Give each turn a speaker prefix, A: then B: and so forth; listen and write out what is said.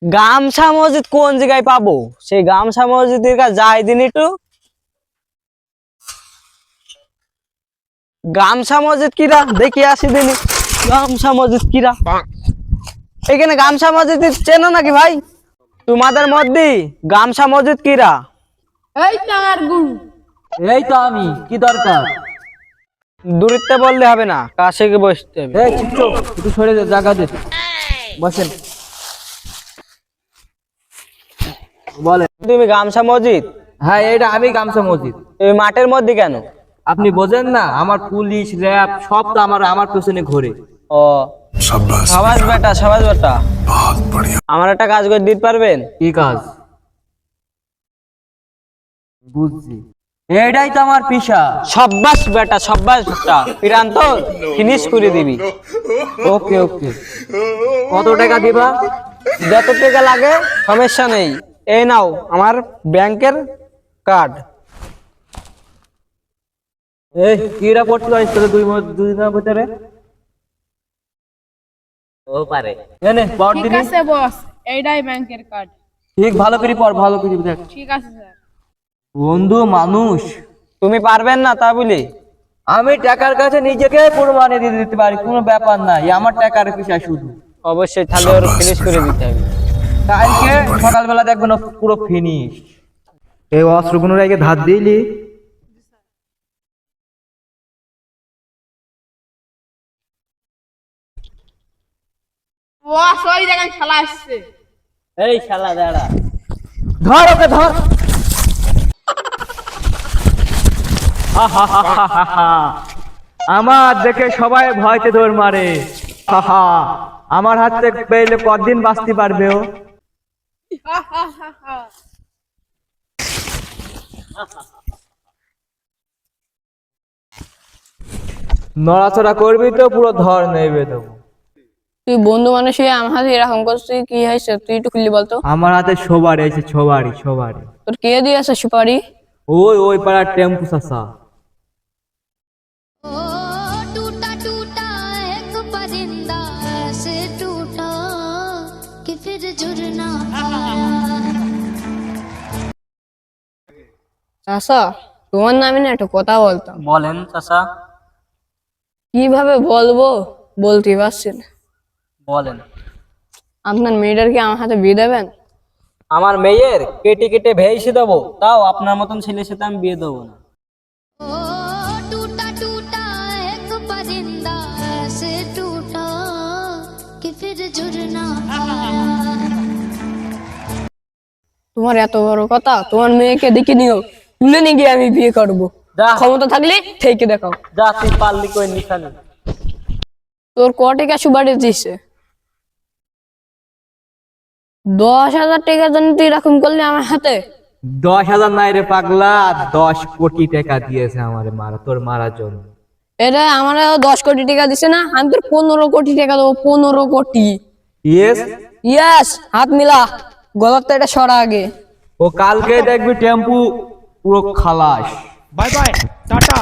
A: গামছা মসজিদ কোন জায়গায় পাবো? সেই গামছা মসজিদের কাছে যাই দিন একটু। গামছা মসজিদ কিরা দেখি আসি দিন। গামছা মসজিদ কিরা এখানে গামছা মসজিদ চেনো নাকি ভাই? তোমাদের মধ্যে গামছা মসজিদ কিরা?
B: এই তো আমার গুরু।
C: এই তো আমি, কি দরকার?
A: দূরত্বে বললে হবে না, কাছে গিয়ে বসতে হবে।
C: এই চুপ চুপ, একটু সরে দে, জায়গা দে, বসেন। বলে
A: তুমি গামছা মসজিদ?
C: হ্যাঁ, এটা আমি গামছা মসজিদ।
A: তুমি মাঠের মধ্যে কেন?
C: আপনি বোঝেন না, আমার পুলিশ র্যাব সব তো আমার পেছনে ঘোরে।
A: ও সাবাস বেটা, সাবাস বেটা। আমার একটা কাজ করে দিতে পারবেন?
C: কি কাজ? বুঝছি, এটাই তো আমার পেশা।
A: সাব্বাস বেটা, সাব্বাস বেটা, পিরান্ত ফিনিশ করে দিবি।
C: ওকে ওকে, কত টাকা দিবা?
A: যত টাকা লাগে সমস্যা নেই। এই নাও আমার ব্যাংকের কার্ড।
C: এই কিরা পড়তে আসছে দুই দিনের ভিতরে? ও পারে এনে পড়
B: ঠিক
C: দিলি।
B: আছে বস, এইটাই ব্যাংকের কার্ড।
C: ঠিক, ভালো করে পড়, ভালো করে দেখ।
B: ঠিক আছে স্যার।
C: বন্ধু মানুষ,
A: তুমি পারবেন না তা বলি?
C: আমি টাকার কাছে নিজেকে কোরবানি দিয়ে দিতে পারি, কোনো ব্যাপার নাই। আমার টাকার পিছা শুধু।
A: অবশ্যই, তাহলে ওর ফিনিশ করে দিতে হবে।
C: কালকে সকালবেলা দেখবেন ও পুরো ফিনিশ। এই অস্ত্রগুলো রেখে ধার দিলি।
B: বস ওই দেখেন খেলা আসছে।
A: এই শালা দাঁড়া।
C: ধর ওকে, ধর। আমার দেখে সবাই ভয়তে দৌড় মারে। আমার হাত থেকে পেলে কতদিন বাঁচতে পারবে ও? নড়াচড়া করবি তো পুরো ধর নেবে দেবো।
B: তুই বন্ধু মানুষ হয়ে আমার হাতে এরকম করছিস, কি হয়েছে তুই একটু খুললি বলতো।
C: আমার হাতে সবারই আছে, সবারই সবারই।
B: তোর কে দিয়েছে সুপারি?
C: ওই ওই পাড়ার টেম্পু চাচা।
D: ओ टूटा टूटा एक परिंदा ऐसे टूटा कि फिर जुड़ना
B: চাচা, তোমার নামে না একটা কথা বলতাম।
A: বলেন চাচা।
B: কিভাবে বলবো বলতে পারছি না।
A: বলেন।
B: আপনার মেয়েটার কি আমার হাতে বিয়ে দেবেন?
A: আমার মেয়ের কেটে কেটে ভেসে দেবো, তাও আপনার মতন ছেলের সাথে আমি বিয়ে দেবো না।
D: ओ टूटा टूटा एक परिंदा ऐसे टूटा कि फिर जुड़ना
B: তোমার এত বড় কথা, তোমার মেয়েকে দেখে নিও, তুলে নিয়ে গিয়ে আমি বিয়ে করবো।
A: যা।
B: ক্ষমতা থাকলে থেকে দেখাও।
A: যা, তুই পারলি কই নিখানি।
B: তোর ক টাকা সুপারি দিচ্ছে? 10,000 টাকার জন্য তুই এরকম করলি আমার হাতে?
C: 10,000 নাই রে পাগলা, 10 কোটি টাকা দিয়েছে আমারে মারা, তোর মারার জন্য।
B: এটা আমার 10 কোটি টাকা দিছে না, আমি তোর 15 কোটি টাকা দেবো। 15 কোটি।
C: ইয়েস।
B: ইয়েস, হাত মিলা। গলার এটা সরা আগে।
C: ও কালকে দেখবি টেম্পু পুরো খালাস।
E: Bye bye, tata.